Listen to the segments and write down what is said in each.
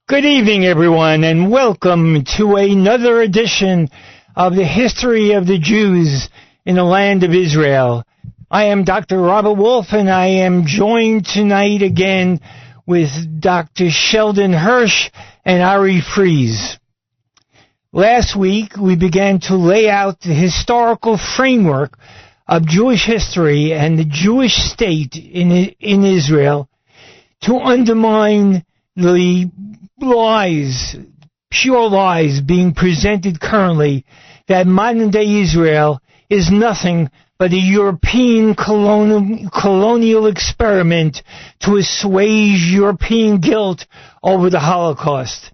Good evening, everyone, and welcome to another edition of the History of the Jews in the Land of Israel. I am Dr. Robert Wolf, and I am joined tonight again with Dr. Sheldon Hirsch and Ari Fries. Last week, we began to lay out the historical framework of Jewish history and the Jewish state in Israel to undermine the lies, pure lies being presented currently that modern-day Israel is nothing but a European colonial experiment to assuage European guilt over the Holocaust.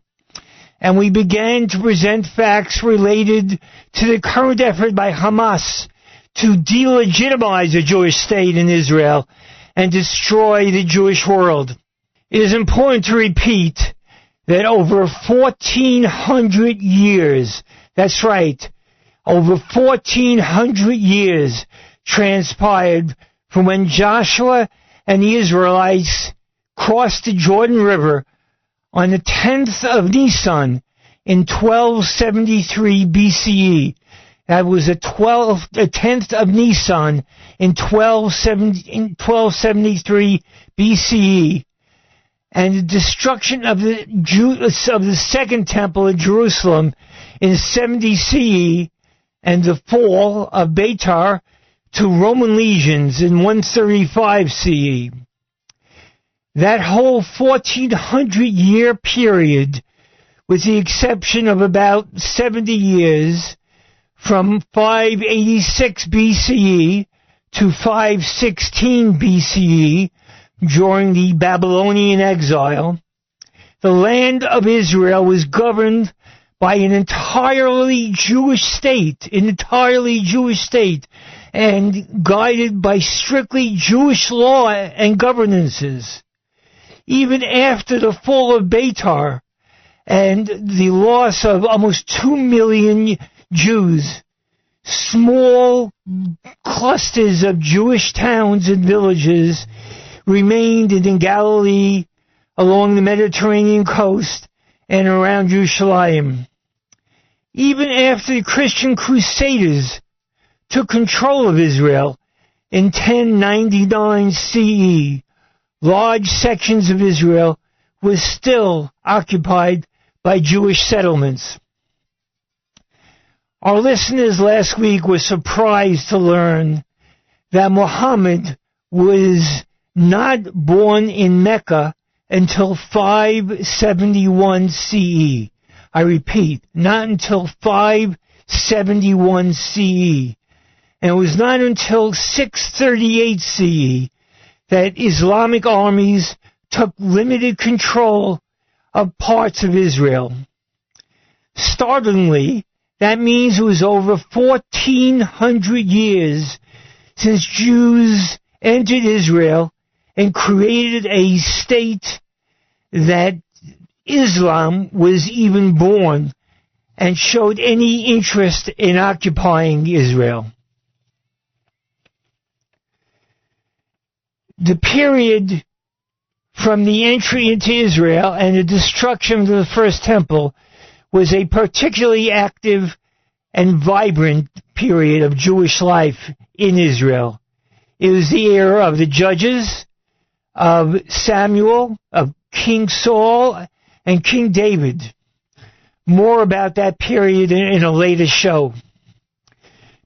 And we began to present facts related to the current effort by Hamas to delegitimize the Jewish state in Israel and destroy the Jewish world. It is important to repeat that over 1,400 years, that's right, over 1,400 years transpired from when Joshua and the Israelites crossed the Jordan River on the 10th of Nisan in 1273 BCE. That was the 10th of Nisan in 1273 BCE. And the destruction of the Second Temple in Jerusalem in 70 CE, and the fall of Beitar to Roman legions in 135 CE. That whole 1,400-year period, with the exception of about 70 years, from 586 BCE to 516 BCE, during the Babylonian exile, the land of Israel was governed by an entirely Jewish state, and guided by strictly Jewish law and governances. Even after the fall of Beitar and the loss of almost 2 million Jews, small clusters of Jewish towns and villages remained in Galilee, along the Mediterranean coast, and around Jerusalem. Even after the Christian Crusaders took control of Israel in 1099 CE, large sections of Israel were still occupied by Jewish settlements. Our listeners last week were surprised to learn that Muhammad was not born in Mecca until 571 CE. I repeat, not until 571 CE. And it was not until 638 CE that Islamic armies took limited control of parts of Israel. Startlingly, that means it was over 1,400 years since Jews entered Israel and created a state that Islam was even born and showed any interest in occupying Israel. The period from the entry into Israel and the destruction of the First Temple was a particularly active and vibrant period of Jewish life in Israel. It was the era of the Judges, of Samuel, of King Saul, and King David. More about that period in a later show.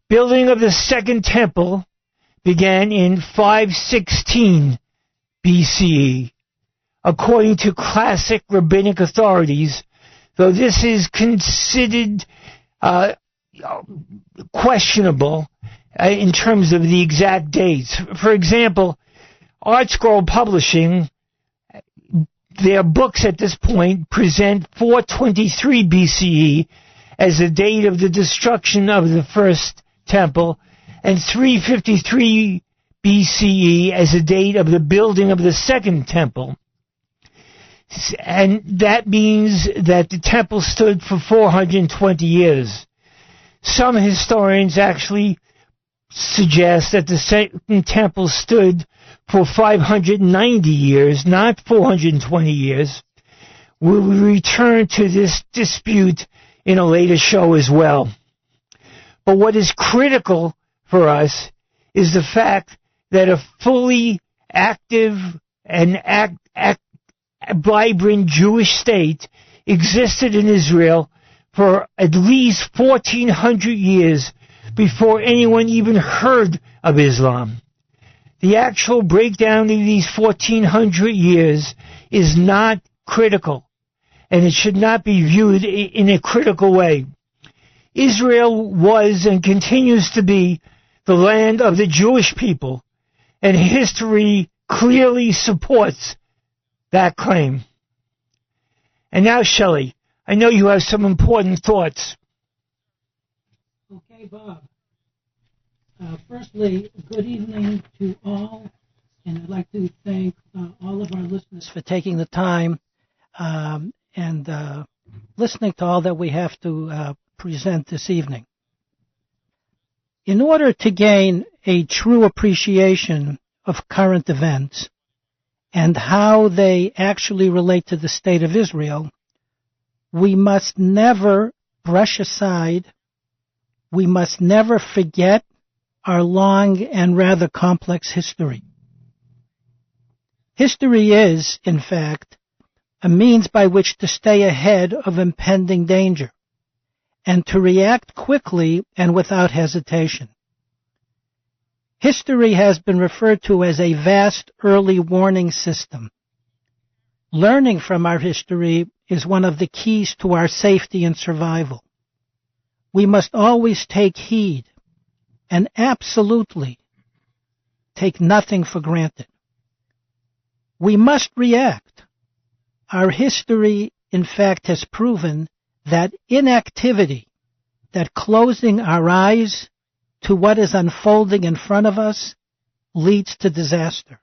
Building of the Second Temple began in 516 BCE. According to classic rabbinic authorities, though this is considered questionable in terms of the exact dates. For example, ArtScroll Publishing, their books at this point present 423 BCE as the date of the destruction of the First Temple, and 353 BCE as the date of the building of the Second Temple. And that means that the temple stood for 420 years. Some historians actually suggest that the Second Temple stood for 590 years, not 420 years, We will return to this dispute in a later show as well. But what is critical for us is the fact that a fully active and vibrant Jewish state existed in Israel for at least 1,400 years before anyone even heard of Islam. The actual breakdown of these 1,400 years is not critical, and it should not be viewed in a critical way. Israel was and continues to be the land of the Jewish people, and history clearly supports that claim. And now, Shelley, I know you have some important thoughts. Okay, Bob. Firstly, good evening to all, and I'd like to thank all of our listeners for taking the time and listening to all that we have to present this evening. In order to gain a true appreciation of current events and how they actually relate to the state of Israel, we must never brush aside, we must never forget our long and rather complex history. History is, in fact, a means by which to stay ahead of impending danger and to react quickly and without hesitation. History has been referred to as a vast early warning system. Learning from our history is one of the keys to our safety and survival. We must always take heed and absolutely take nothing for granted. We must react. Our history, in fact, has proven that inactivity, that closing our eyes to what is unfolding in front of us, leads to disaster.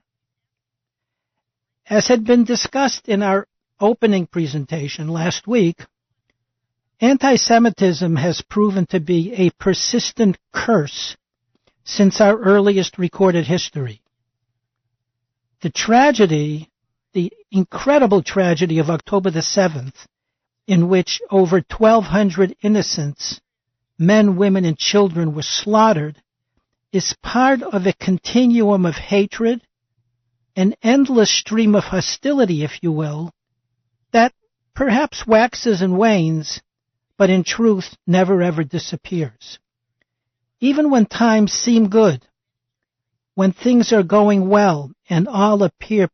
As had been discussed in our opening presentation last week, anti-Semitism has proven to be a persistent curse since our earliest recorded history. The tragedy, the incredible tragedy of October the 7th, in which over 1,200 innocents, men, women, and children were slaughtered, is part of a continuum of hatred, an endless stream of hostility, if you will, that perhaps waxes and wanes, but in truth never ever disappears. Even when times seem good, when things are going well and all appears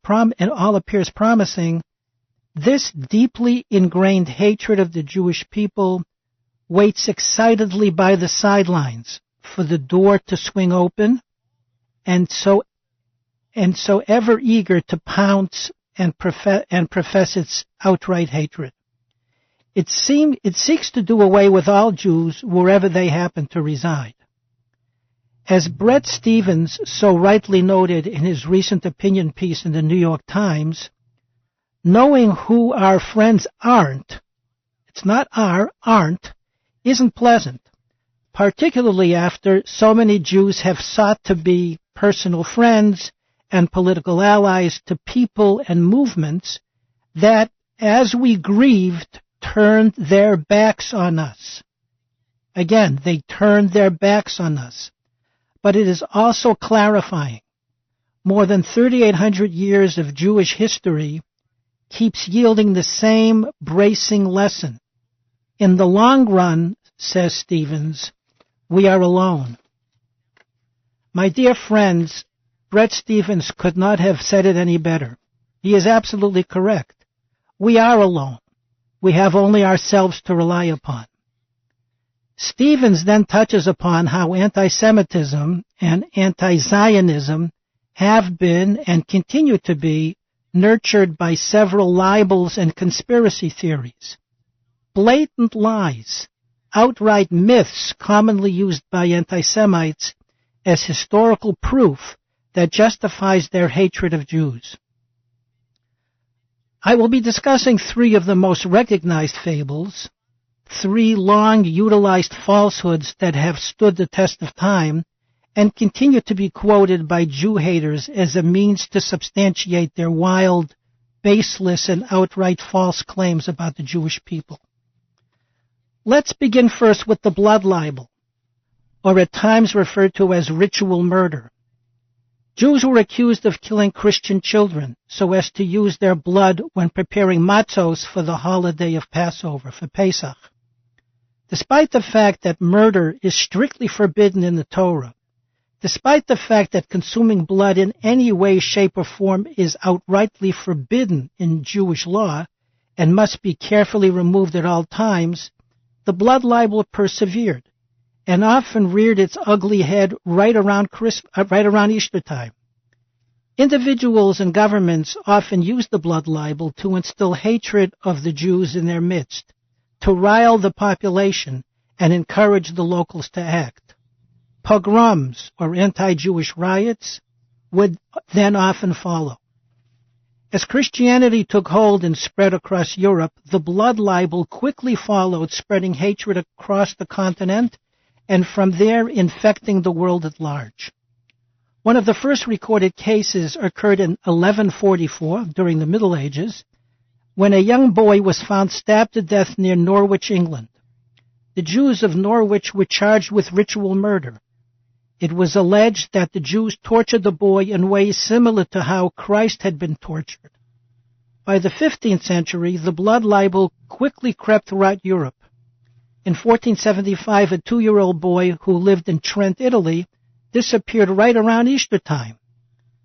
promising, this deeply ingrained hatred of the Jewish people waits excitedly by the sidelines for the door to swing open, and so ever eager to pounce and profess its outright hatred. It seeks to do away with all Jews wherever they happen to reside. As Bret Stephens so rightly noted in his recent opinion piece in the New York Times, knowing who our friends aren't, it's not aren't, isn't pleasant, particularly after so many Jews have sought to be personal friends and political allies to people and movements that, as we grieved, turned their backs on us. Again, they turned their backs on us. But it is also clarifying. More than 3,800 years of Jewish history keeps yielding the same bracing lesson. In the long run, says Stephens, we are alone. My dear friends, Bret Stephens could not have said it any better. He is absolutely correct. We are alone. We have only ourselves to rely upon. Stephens then touches upon how anti-Semitism and anti-Zionism have been and continue to be nurtured by several libels and conspiracy theories. Blatant lies, outright myths commonly used by anti-Semites as historical proof that justifies their hatred of Jews. I will be discussing three of the most recognized fables, three long-utilized falsehoods that have stood the test of time and continue to be quoted by Jew haters as a means to substantiate their wild, baseless and outright false claims about the Jewish people. Let's begin first with the blood libel, or at times referred to as ritual murder. Jews were accused of killing Christian children so as to use their blood when preparing matzos for the holiday of Passover, for Pesach. Despite the fact that murder is strictly forbidden in the Torah, despite the fact that consuming blood in any way, shape, or form is outrightly forbidden in Jewish law and must be carefully removed at all times, the blood libel persevered and often reared its ugly head right around Easter time. Individuals and governments often use the blood libel to instill hatred of the Jews in their midst, to rile the population and encourage the locals to act. Pogroms, or anti-Jewish riots, would then often follow. As Christianity took hold and spread across Europe, the blood libel quickly followed, spreading hatred across the continent and from there infecting the world at large. One of the first recorded cases occurred in 1144, during the Middle Ages, when a young boy was found stabbed to death near Norwich, England. The Jews of Norwich were charged with ritual murder. It was alleged that the Jews tortured the boy in ways similar to how Christ had been tortured. By the 15th century, the blood libel quickly crept throughout Europe. In 1475, a 2-year-old boy who lived in Trent, Italy, disappeared right around Easter time.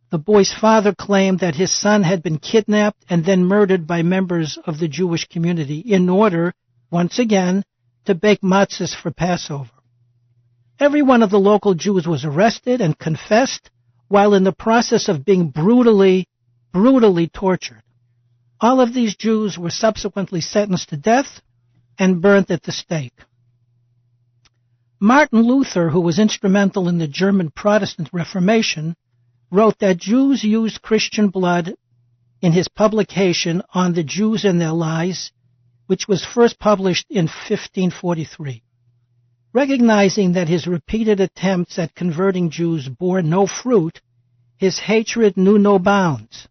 The boy's father claimed that his son had been kidnapped and then murdered by members of the Jewish community in order, once again, to bake matzahs for Passover. Every one of the local Jews was arrested and confessed while in the process of being brutally tortured. All of these Jews were subsequently sentenced to death and burnt at the stake. Martin Luther, who was instrumental in the German Protestant Reformation, wrote that Jews used Christian blood in his publication On the Jews and Their Lies, which was first published in 1543. Recognizing that his repeated attempts at converting Jews bore no fruit, his hatred knew no bounds.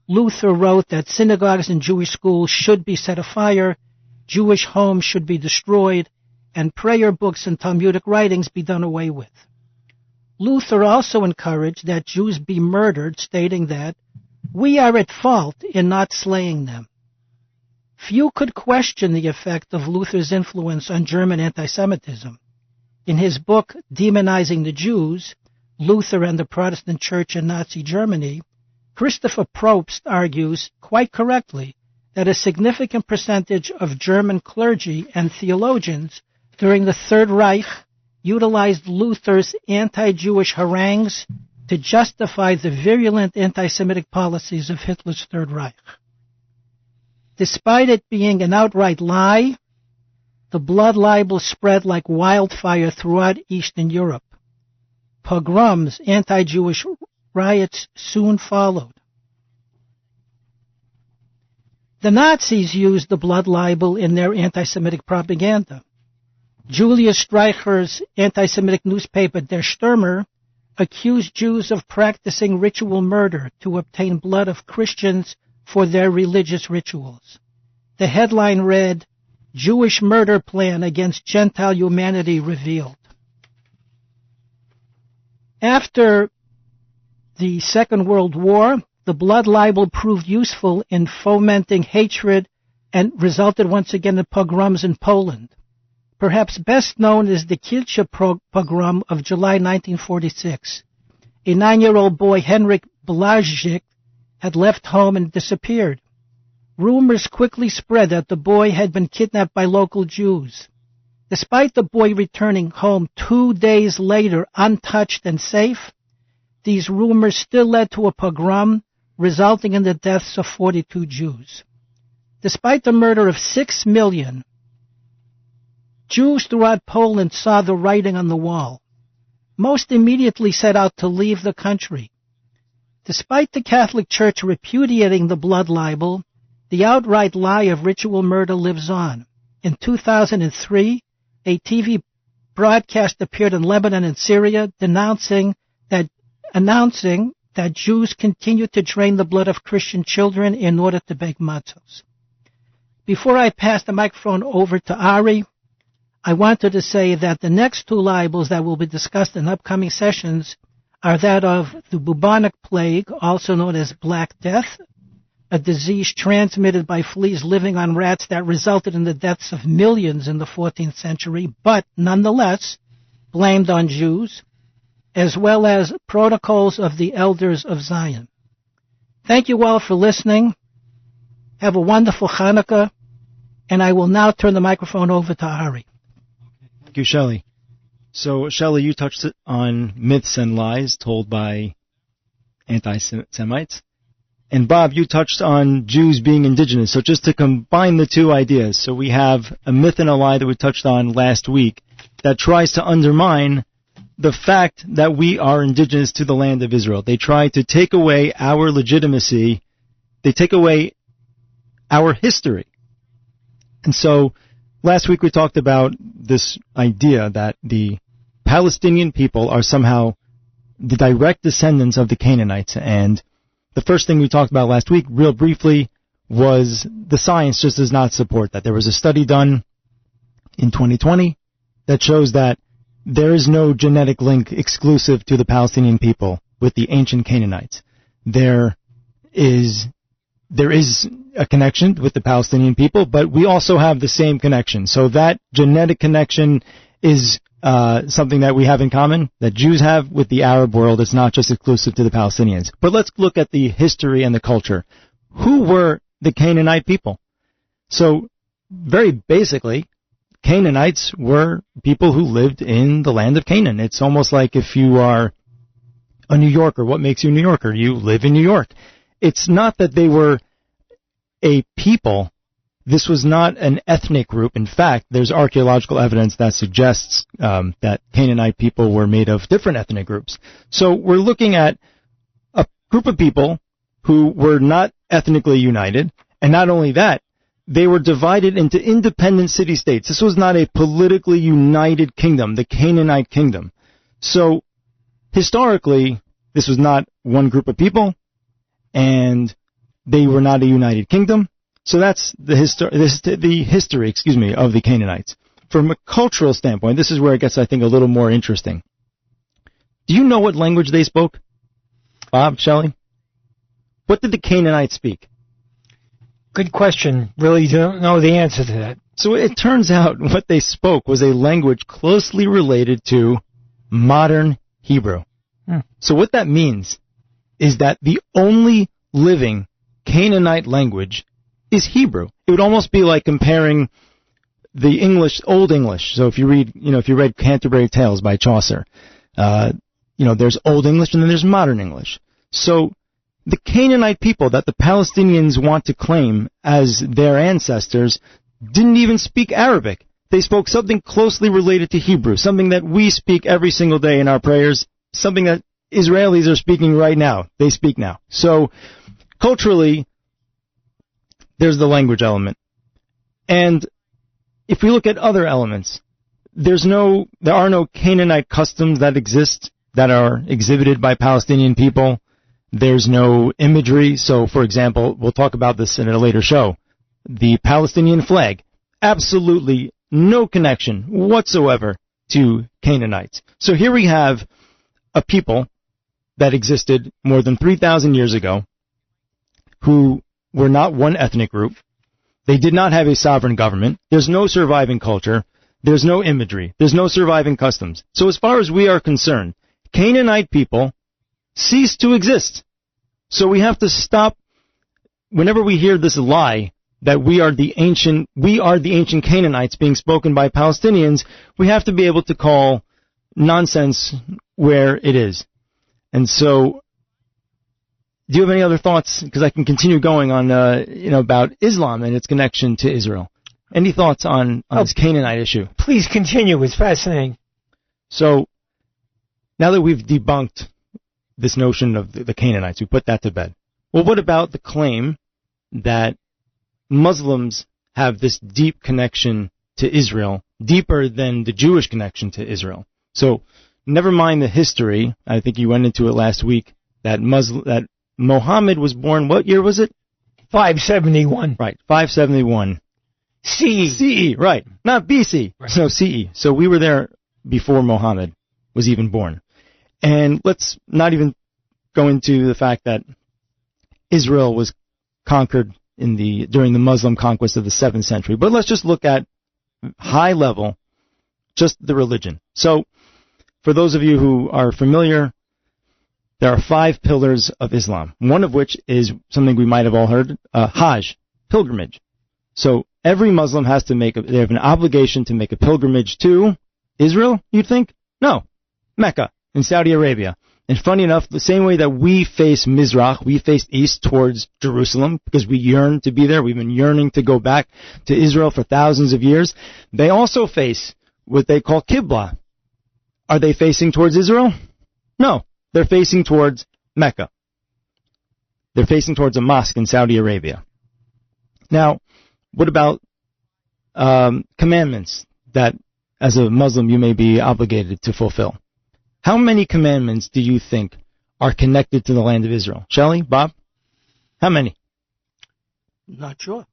Luther wrote that synagogues and Jewish schools should be set afire, Jewish homes should be destroyed, and prayer books and Talmudic writings be done away with. Luther also encouraged that Jews be murdered, stating that, "We are at fault in not slaying them." Few could question the effect of Luther's influence on German anti-Semitism. In his book, Demonizing the Jews, Luther and the Protestant Church in Nazi Germany, Christopher Probst argues, quite correctly, that a significant percentage of German clergy and theologians during the Third Reich utilized Luther's anti-Jewish harangues to justify the virulent anti-Semitic policies of Hitler's Third Reich. Despite it being an outright lie, the blood libel spread like wildfire throughout Eastern Europe. Pogroms, anti-Jewish riots soon followed. The Nazis used the blood libel in their anti-Semitic propaganda. Julius Streicher's anti-Semitic newspaper Der Stürmer accused Jews of practicing ritual murder to obtain blood of Christians for their religious rituals. The headline read, "Jewish Murder Plan Against Gentile Humanity Revealed." After the Second World War, the blood libel proved useful in fomenting hatred and resulted once again in pogroms in Poland. Perhaps best known is the Kielce pogrom of July 1946. A 9-year-old boy, Henryk Blazczyk, had left home and disappeared. Rumors quickly spread that the boy had been kidnapped by local Jews. Despite the boy returning home 2 days later untouched and safe, these rumors still led to a pogrom, resulting in the deaths of 42 Jews. Despite the murder of 6 million, Jews throughout Poland saw the writing on the wall. Most immediately set out to leave the country. Despite the Catholic Church repudiating the blood libel, the outright lie of ritual murder lives on. In 2003, a TV broadcast appeared in Lebanon and Syria announcing that Jews continue to drain the blood of Christian children in order to bake matzos. Before I pass the microphone over to Ari, I wanted to say that the next two libels that will be discussed in upcoming sessions are that of the bubonic plague, also known as Black Death, a disease transmitted by fleas living on rats that resulted in the deaths of millions in the 14th century, but nonetheless blamed on Jews, as well as Protocols of the Elders of Zion. Thank you all for listening. Have a wonderful Hanukkah, and I will now turn the microphone over to Ari. Thank you, Shelley. So, Shelley, you touched on myths and lies told by anti-Semites. And Bob, you touched on Jews being indigenous. So just to combine the two ideas, so we have a myth and a lie that we touched on last week that tries to undermine the fact that we are indigenous to the land of Israel. They try to take away our legitimacy. They take away our history. And so last week we talked about this idea that the Palestinian people are somehow the direct descendants of the Canaanites. And the first thing we talked about last week, real briefly, was the science just does not support that. There was a study done in 2020 that shows that there is no genetic link exclusive to the Palestinian people with the ancient Canaanites. There is a connection with the Palestinian people, but we also have the same connection. So that genetic connection is something that we have in common, that Jews have with the Arab world. It's not just exclusive to the Palestinians. But let's look at the history and the culture. Who were the Canaanite people? So very basically, Canaanites were people who lived in the land of Canaan. It's almost like if you are a New Yorker, what makes you a New Yorker? You live in New York. It's not that they were a people. This was not an ethnic group. In fact, there's archaeological evidence that suggests that Canaanite people were made of different ethnic groups. So we're looking at a group of people who were not ethnically united, and not only that, they were divided into independent city-states. This was not a politically united kingdom, the Canaanite kingdom. So historically, this was not one group of people, and they were not a united kingdom. So that's the history of the Canaanites. From a cultural standpoint, this is where it gets, I think, a little more interesting. Do you know what language they spoke? Bob, Shelley? What did the Canaanites speak? Good question. Really don't know the answer to that. So it turns out what they spoke was a language closely related to modern Hebrew. So what that means is that the only living Canaanite language is Hebrew. It would almost be like comparing the English, Old English. So if you read Canterbury Tales by Chaucer, there's Old English and then there's modern English. So the Canaanite people that the Palestinians want to claim as their ancestors didn't even speak Arabic. They spoke something closely related to Hebrew, something that we speak every single day in our prayers, something that Israelis are speaking right now. They speak now. So culturally, there's the language element. And if we look at other elements, there are no Canaanite customs that exist that are exhibited by Palestinian people. There's no imagery. So, for example, we'll talk about this in a later show. The Palestinian flag, absolutely no connection whatsoever to Canaanites. So here we have a people that existed more than 3,000 years ago who were not one ethnic group. They did not have a sovereign government. There's no surviving culture. There's no imagery. There's no surviving customs. So as far as we are concerned, Canaanite people cease to exist. So we have to stop, whenever we hear this lie that we are the ancient Canaanites being spoken by Palestinians, we have to be able to call nonsense where it is. And so, do you have any other thoughts? Because I can continue going on, about Islam and its connection to Israel. Any thoughts on this Canaanite issue? Please continue. It's fascinating. So, now that we've debunked this notion of the Canaanites, we put that to bed. Well, what about the claim that Muslims have this deep connection to Israel, deeper than the Jewish connection to Israel? So, never mind the history. I think you went into it last week, that Muhammad was born, what year was it? 571. Right, 571. CE, right. Not BC, right. So CE. So we were there before Muhammad was even born. And let's not even go into the fact that Israel was conquered during the Muslim conquest of the 7th century. But let's just look at high level, just the religion. So, for those of you who are familiar, there are 5 pillars of Islam, one of which is something we might have all heard, Hajj, pilgrimage. So, every Muslim they have an obligation to make a pilgrimage to Israel, you'd think? No, Mecca, in Saudi Arabia. And funny enough, the same way that we face Mizrach, we face east towards Jerusalem, because we yearn to be there, we've been yearning to go back to Israel for thousands of years, they also face what they call Qibla. Are they facing towards Israel? No, they're facing towards Mecca. They're facing towards a mosque in Saudi Arabia. Now, what about commandments that, as a Muslim, you may be obligated to fulfill? How many commandments do you think are connected to the land of Israel? Shelley, Bob? How many? Not sure.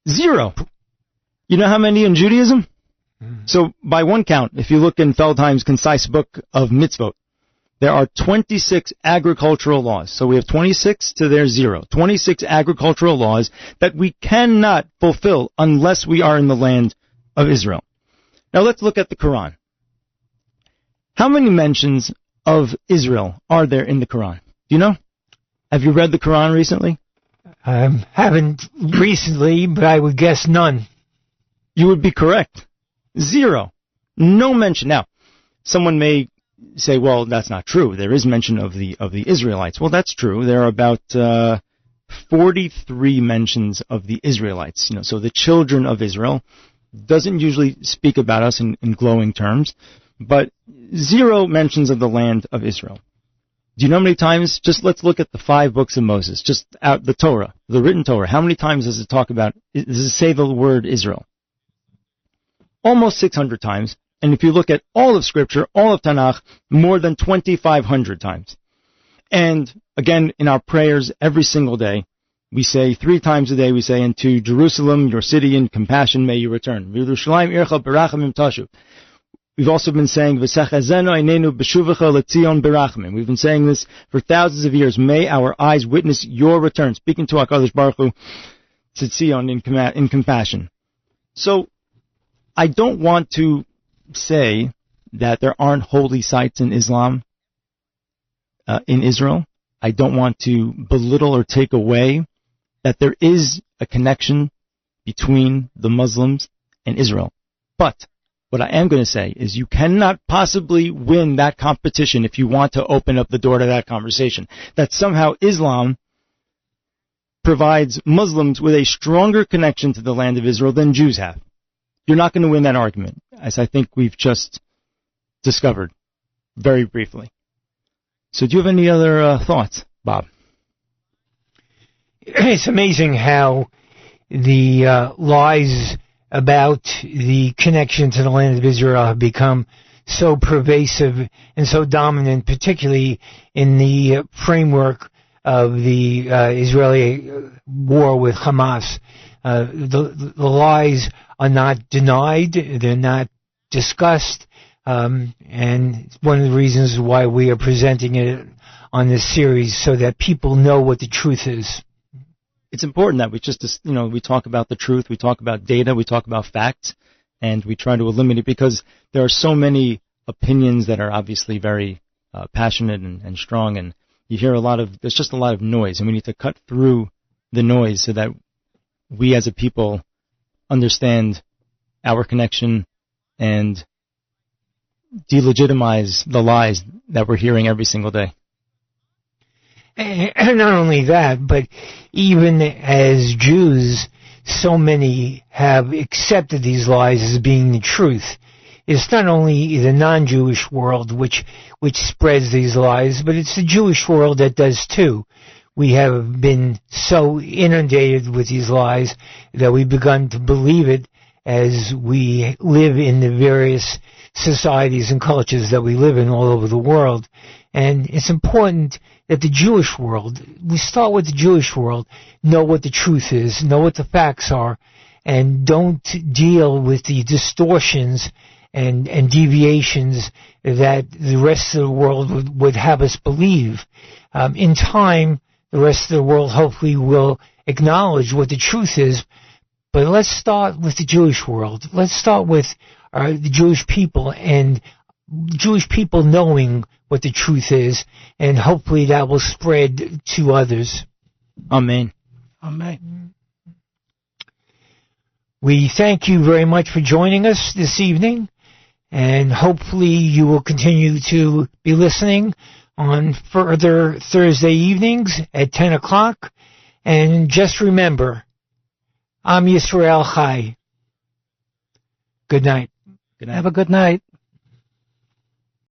0. You know how many in Judaism? So, by one count, if you look in Feldheim's concise book of mitzvot, there are 26 agricultural laws. So we have 26 to their 0. 26 agricultural laws that we cannot fulfill unless we are in the land of Israel. Now let's look at the Quran. How many mentions of Israel are there in the Quran? Do you know? Have you read the Quran recently? Haven't recently, but I would guess none. You would be correct. 0. No mention. Now, someone may say, well, that's not true. There is mention of the Israelites. Well, that's true. There are about 43 mentions of the Israelites. So the children of Israel doesn't usually speak about us in glowing terms, but 0 mentions of the land of Israel. Do you know how many times? Just let's look at the 5 books of Moses. Just out the Torah, the written Torah. How many times does it say the word Israel? Almost 600 times. And if you look at all of Scripture, all of Tanakh, more than 2,500 times. And again, in our prayers every single day, we say 3 times a day, we say, and to Jerusalem, your city, in compassion may you return. We've also been saying, we've been saying this for thousands of years. May our eyes witness your return. Speaking to HaKadosh Baruch Hu, to Tzion in compassion. So, I don't want to say that there aren't holy sites in Islam, in Israel. I don't want to belittle or take away that there is a connection between the Muslims and Israel. But what I am going to say is you cannot possibly win that competition if you want to open up the door to that conversation. That somehow Islam provides Muslims with a stronger connection to the land of Israel than Jews have. You're not going to win that argument, as I think we've just discovered very briefly. So do you have any other thoughts, Bob? It's amazing how the lies about the connection to the land of Israel have become so pervasive and so dominant, particularly in the framework of the Israeli war with Hamas. The lies are not denied, they're not discussed, and it's one of the reasons why we are presenting it on this series, so that people know what the truth is. It's important that we talk about the truth, we talk about data, we talk about facts, and we try to eliminate, because there are so many opinions that are obviously very passionate and strong, and you hear there's just a lot of noise, and we need to cut through the noise so that we as a people understand our connection and delegitimize the lies that we're hearing every single day. And not only that, but even as Jews, so many have accepted these lies as being the truth. It's not only the non-Jewish world which spreads these lies, but it's the Jewish world that does too. We have been so inundated with these lies that we've begun to believe it as we live in the various societies and cultures that we live in all over the world. And it's important that the Jewish world, we start with the Jewish world, know what the truth is, know what the facts are, and don't deal with the distortions and deviations that the rest of the world would have us believe. In time, the rest of the world hopefully will acknowledge what the truth is, but let's start with the Jewish world. Let's start with the Jewish people and Jewish people knowing what the truth is, and hopefully that will spread to others. Amen. Amen. We thank you very much for joining us this evening, and hopefully you will continue to be listening on further Thursday evenings at 10 o'clock. And just remember, Am Yisrael Chai. Good night. Good night. Have a good night.